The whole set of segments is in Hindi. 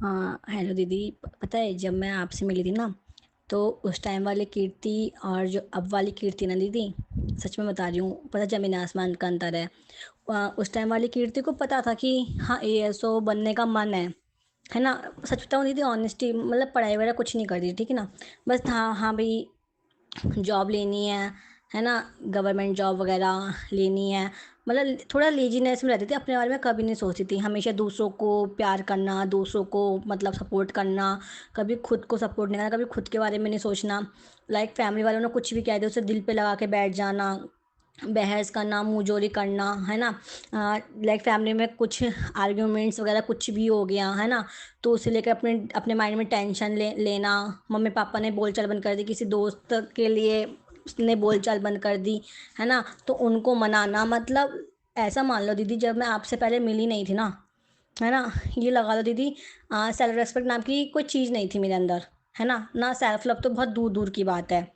हाँ, हेलो दीदी। पता है जब मैं आपसे मिली थी ना, तो उस टाइम वाली कीर्ति और जो अब वाली कीर्ति ना दीदी, सच में बता रही हूँ, पता ज़मीन आसमान का अंतर है। उस टाइम वाली कीर्ति को पता था कि हाँ एएसओ बनने का मन है ना। सच बताऊँ दीदी, ऑनेस्टी मतलब पढ़ाई वगैरह कुछ नहीं करती थी, ठीक है ना। बस हाँ हाँ भाई, जॉब लेनी है ना। गवर्नमेंट जॉब वगैरह लेनी है। मतलब थोड़ा लेजीनेस में रहती थी, अपने बारे में कभी नहीं सोचती थी। हमेशा दूसरों को प्यार करना, दूसरों को मतलब सपोर्ट करना, कभी खुद को सपोर्ट नहीं करना, कभी खुद के बारे में नहीं सोचना। लाइक फैमिली वालों ने कुछ भी कह दिया उसे दिल पे लगा के बैठ जाना, बहस करना, मुंहजोरी करना, है ना। लाइक फैमिली में कुछ आर्ग्यूमेंट्स वगैरह कुछ भी हो गया है ना, तो उसे लेकर अपने अपने माइंड में टेंशन लेना। मम्मी पापा ने बोलचाल बंद कर दी, किसी दोस्त के लिए उसने बोलचाल बंद कर दी, है ना, तो उनको मनाना। मतलब ऐसा मान लो दीदी, जब मैं आपसे पहले मिली नहीं थी ना, है ना, ये लगा लो दीदी, सेल्फ रेस्पेक्ट नाम की कोई चीज़ नहीं थी मेरे अंदर, है ना सेल्फ लव तो बहुत दूर दूर की बात है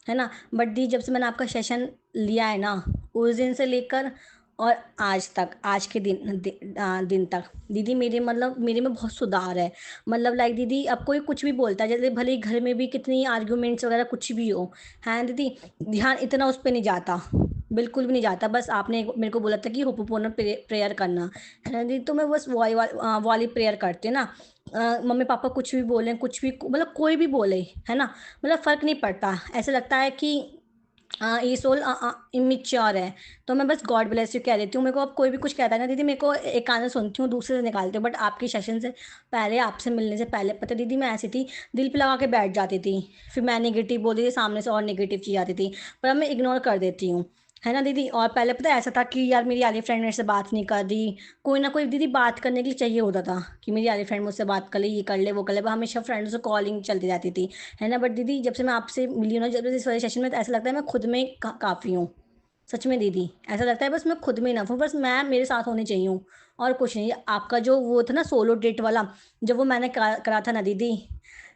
ना। बट दी जब से मैंने आपका सेशन लिया है ना, उस दिन से लेकर और आज तक, आज के दिन तक दीदी, मेरे मतलब मेरे में बहुत सुधार है। मतलब लाइक दीदी, अब कोई कुछ भी बोलता है, जैसे भले ही घर में भी कितनी आर्ग्यूमेंट्स वगैरह कुछ भी हो, है दीदी, ध्यान इतना उस पे नहीं जाता, बिल्कुल भी नहीं जाता। बस आपने मेरे को बोला था कि होपोपोनो प्रेयर करना, है ना दीदी, तो मैं बस वाली प्रेयर करती हूँ ना। मम्मी पापा कुछ भी बोलें, कुछ भी मतलब कोई भी बोले, है ना, मतलब फ़र्क नहीं पड़ता। ऐसा लगता है कि ये सोल इमेच्योर है, तो मैं बस गॉड ब्लेस यू कह देती हूँ। मेरे को अब कोई भी कुछ कहता है ना दीदी, मेरे को एक कान से सुनती हूँ, दूसरे से निकालती हूँ। बट आपके सेशन से पहले, आपसे मिलने से पहले, पता दीदी, मैं ऐसी थी, दिल पे लगा के बैठ जाती थी। फिर मैं नेगेटिव बोलती थी, सामने से और नेगेटिव चीज़ आती थी। पर अब मैं इग्नोर कर देती हूँ, है ना दीदी। और पहले पता है ऐसा था कि यार मेरी वाली फ्रेंड मेरे से बात नहीं कर रही, कोई ना कोई दीदी बात करने के लिए चाहिए होता था कि मेरी वाली फ्रेंड मुझसे बात कर ले, ये कर ले, वो कर ले। हमेशा फ्रेंड्स से कॉलिंग चलती रहती थी, है ना। बट दीदी जब से मैं आपसे मिली हूँ ना, जब से इस वाले सेशन में, तो ऐसा लगता है मैं खुद में काफ़ी हूँ। सच में दीदी, ऐसा लगता है बस मैं खुद में इनफ हूँ, बस मैं मेरे साथ होनी चाहिए हूँ, और कुछ नहीं। आपका जो वो था ना सोलो डेट वाला, जब वो मैंने करा था ना दीदी,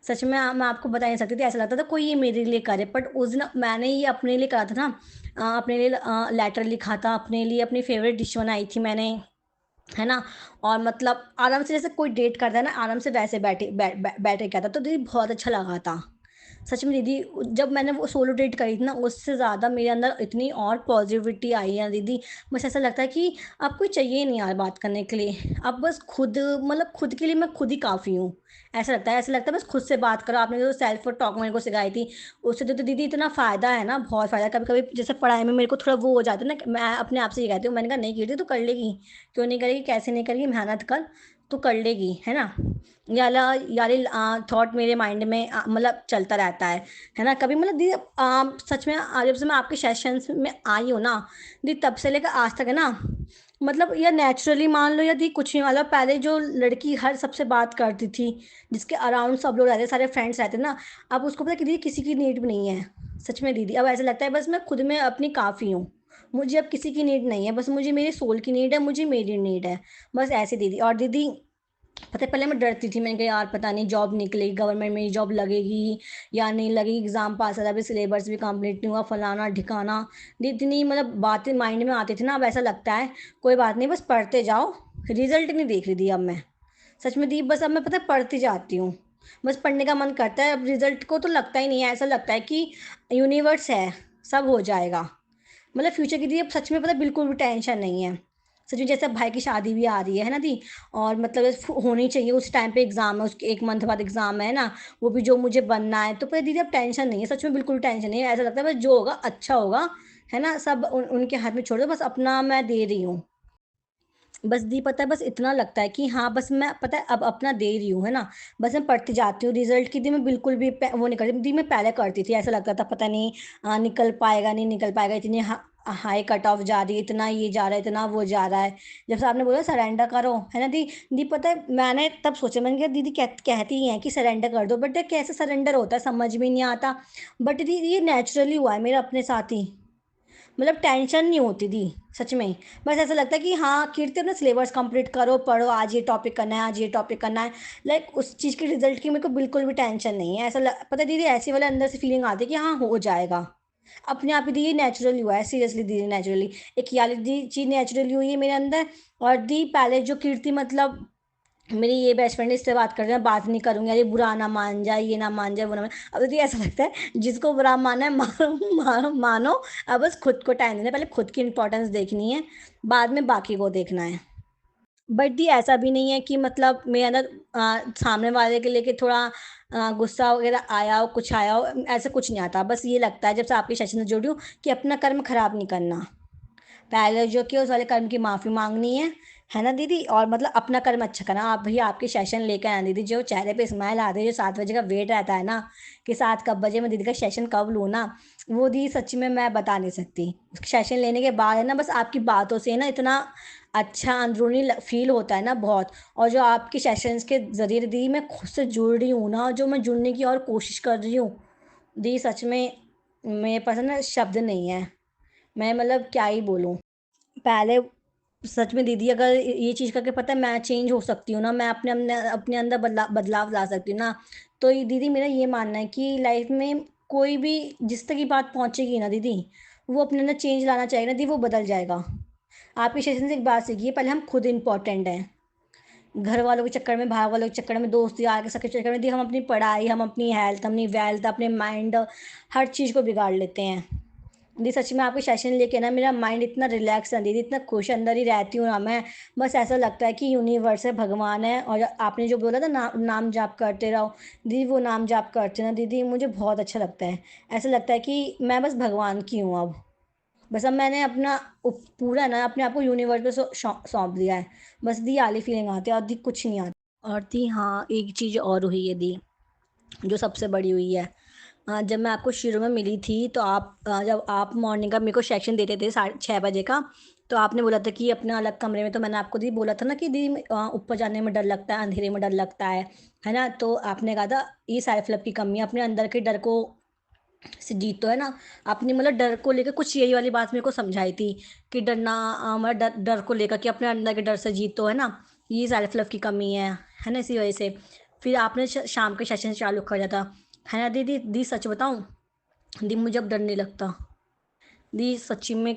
सच में मैं आपको बता नहीं सकती थी। ऐसा लगता था कोई ये मेरे लिए करे। बट उस दिन मैंने ये अपने लिए करा था ना, अपने लिए लेटर लिखा था, अपने लिए अपनी फेवरेट डिश बनाई थी मैंने, है ना। और मतलब आराम से जैसे कोई डेट करता है ना, आराम से वैसे बैठ के किया था, तो दीदी बहुत अच्छा लगा था। सच में दीदी, जब मैंने वो सोलो डेट करी थी ना, उससे ज़्यादा मेरे अंदर इतनी और पॉज़िटिविटी आई है दीदी। बस ऐसा लगता है कि अब कोई चाहिए ही नहीं यार बात करने के लिए। अब बस खुद, मतलब खुद के लिए मैं खुद ही काफ़ी हूँ। ऐसा लगता है बस खुद से बात करो। आपने जो सेल्फ टॉक मेरे को सिखाई थी, उससे तो दीदी इतना फ़ायदा है ना, बहुत फ़ायदा। कभी-कभी जैसे पढ़ाई में मेरे को थोड़ा वो हो जाता है ना, कि मैं अपने आप से ये कहती हूँ, मैंने कहा नहीं कीर्ति तू कर लेगी, क्यों नहीं करेगी, कैसे नहीं करेगी, मेहनत कर, तू कर लेगी, है ना। यारी थॉट मेरे माइंड में मतलब चलता रहता है ना। कभी मतलब दीदी सच में जब से मैं आपके सेशंस में आई हूँ ना दीदी, तब से लेकर आज तक है ना, मतलब या नेचुरली मान लो या दी कुछ नहीं, मतलब पहले जो लड़की हर सबसे बात करती थी, जिसके अराउंड सब लोग रहते, सारे फ्रेंड्स रहते ना, अब उसको पता है कि दीदी किसी की नीड भी नहीं है। सच में दीदी, अब ऐसा लगता है बस मैं खुद में अपनी काफ़ी हूँ। मुझे अब किसी की नीड नहीं है, बस मुझे मेरे सोल की नीड है, मुझे मेरी नीड है, बस ऐसे दीदी। और दीदी पता है पहले मैं डरती थी, मैंने कहा यार पता नहीं जॉब निकलेगी, गवर्नमेंट में जॉब लगेगी या नहीं लगेगी, एग्ज़ाम पास है, अभी सिलेबस भी कंप्लीट नहीं हुआ, फलाना ढिकाना। इतनी मतलब बातें माइंड में आती थी ना, अब ऐसा लगता है कोई बात नहीं, बस पढ़ते जाओ, रिजल्ट नहीं देख रही थी अब मैं। सच में दी, बस अब मैं पता है पढ़ती जाती हूँ, बस पढ़ने का मन करता है। अब रिजल्ट को तो लगता ही नहीं है, ऐसा लगता है कि यूनिवर्स है, सब हो जाएगा। मतलब फ्यूचर की दी अब सच में पता है बिल्कुल भी टेंशन नहीं है। सच में जैसे अब भाई की शादी भी आ रही है ना दी, और मतलब होनी चाहिए उस टाइम पे, एग्ज़ाम है उसके 1 मंथ बाद एग्ज़ाम है ना, वो भी जो मुझे बनना है, तो पता है दीदी अब टेंशन नहीं है, सच में बिल्कुल टेंशन नहीं है। ऐसा लगता है बस जो होगा अच्छा होगा, है ना, सब उनके हाथ में छोड़ दो, बस अपना मैं दे रही हूँ। बस दी पता है बस इतना लगता है कि हाँ, बस मैं पता है अब अपना दे रही हूँ, है ना। बस मैं पढ़ती जाती हूँ, रिज़ल्ट की दी मैं बिल्कुल भी वो नहीं करती दी। मैं पहले करती थी, ऐसा लगता था पता नहीं निकल पाएगा, नहीं निकल पाएगा, इतनी हाई कट ऑफ जा रही है, इतना ये जा रहा है, इतना वो जा रहा है। जब से आपने बोला सरेंडर करो, है ना दी, दी पता है मैंने तब सोचा, मैंने कहा दीदी कहती ही हैं कि सरेंडर कर दो, बट ये कैसे सरेंडर होता है समझ में नहीं आता। बट दी ये नेचुरली हुआ है मेरा अपने साथ ही, मतलब टेंशन नहीं होती थी, सच में। बस ऐसा लगता है कि हाँ कीर्ति अपना सिलेबस कंप्लीट करो, पढ़ो, आज ये टॉपिक करना है, आज ये टॉपिक करना है। लाइक उस चीज़ के रिजल्ट की मेरे को बिल्कुल भी टेंशन नहीं है। पता है दीदी, ऐसी वाले अंदर से फीलिंग आती है कि हाँ हो जाएगा, अपने आप ही दी नेचुरली हुआ है, सीरियसली दीदी नेचुरली। एक ये वाली दी चीज़ नेचुरली हुई है मेरे अंदर। और दी पहले जो कीर्ति मतलब मेरी ये बेस्ट फ्रेंड इससे बात करते हैं, बात नहीं करूँगी, अरे बुरा ना मान जाए, ये ना मान जाए, वो ना मान। अब तो ये ऐसा लगता है जिसको बुरा मानना है मानो मानो मानो। अब बस खुद को टाइम देना है, पहले खुद की इम्पोर्टेंस देखनी है, बाद में बाकी को देखना है। बट दी ऐसा भी नहीं है कि मतलब मेरे अंदर सामने वाले के लेके थोड़ा गुस्सा वगैरह आया हो, कुछ आया हो, ऐसा कुछ नहीं आता। बस ये लगता है जब से आपके सेशन से जुड़ी हूँ कि अपना कर्म खराब नहीं करना। पहले जो किया उस वाले कर्म की माफ़ी माँगनी है ना दीदी? और मतलब अपना कर्म अच्छा करना। आप भैया आपके सेशन लेकर आना दीदी, जो चेहरे पे स्माइल आती है, जो 7 बजे का वेट रहता है ना, कि 7 कब बजे मैं दीदी का सेशन कब लूँ ना, वो दीदी सच्ची में मैं बता नहीं सकती। सेशन लेने के बाद है ना, बस आपकी बातों से ना इतना अच्छा अंदरूनी फ़ील होता है ना बहुत। और जो आपके सेशंस के ज़रिए दीदी मैं खुद से जुड़ रही हूँ ना, जो मैं जुड़ने की और कोशिश कर रही हूँ, दीदी सच में मेरे पास है ना शब्द नहीं है। मैं मतलब क्या ही बोलूँ। पहले सच में दीदी अगर ये चीज़ करके पता है मैं चेंज हो सकती हूँ ना, मैं अपने अंदर बदलाव ला सकती हूँ ना, तो ये दीदी मेरा ये मानना है कि लाइफ में कोई भी जिस तक की बात पहुँचेगी ना दीदी, वो अपने अंदर चेंज लाना चाहेगा ना दीदी, वो बदल जाएगा। आपके सेशन से एक बात सीखिए, पहले हम खुद इम्पोर्टेंट हैं। घर वालों के चक्कर में, बाहर वालों के चक्कर में, दोस्त यार के सबके चक्कर में दी हम अपनी पढ़ाई, हम अपनी हेल्थ, अपनी वेल्थ, अपने माइंड, हर चीज़ को बिगाड़ लेते हैं। दी सच में आपके सेशन लेके ना मेरा माइंड इतना रिलैक्स है दीदी, इतना खुश अंदर ही रहती हूँ ना मैं। बस ऐसा लगता है कि यूनिवर्स है, भगवान है। और आपने जो बोला था ना, नाम जाप करते रहो दीदी, वो नाम जाप करते ना दीदी मुझे बहुत अच्छा लगता है। ऐसा लगता है कि मैं बस भगवान की हूँ अब। बस अब मैंने अपना पूरा ना अपने आप को यूनिवर्स पे सौंप दिया है। बस दी आली फीलिंग आती है और दी कुछ नहीं आता। और दी हाँ, एक चीज़ और हुई है दी, जो सबसे बड़ी हुई है। जब मैं आपको शुरू में मिली थी तो जब आप मॉर्निंग का मेरे को सेक्शन देते थे 6:30 बजे का, तो आपने बोला था कि अपना अलग कमरे में, तो मैंने आपको दी बोला था ना कि दी ऊपर जाने में डर लगता है, अंधेरे में डर लगता है ना? तो आपने कहा था ये सेल्फ लव की कमी है, अपने अंदर के डर को से जीत तो है ना। आपने मतलब डर को लेकर कुछ यही वाली बात मेरे को समझाई थी कि डरना, मतलब डर डर को लेकर कि अपने अंदर के डर से जीत तो है ना, ये सेल्फ लव की कमी है ना? इसी वजह से फिर आपने शाम के सेशन चालू कर दिया था, है ना दीदी? दी सच बताऊं दी, मुझे अब डर नहीं लगता दी, सच्ची में।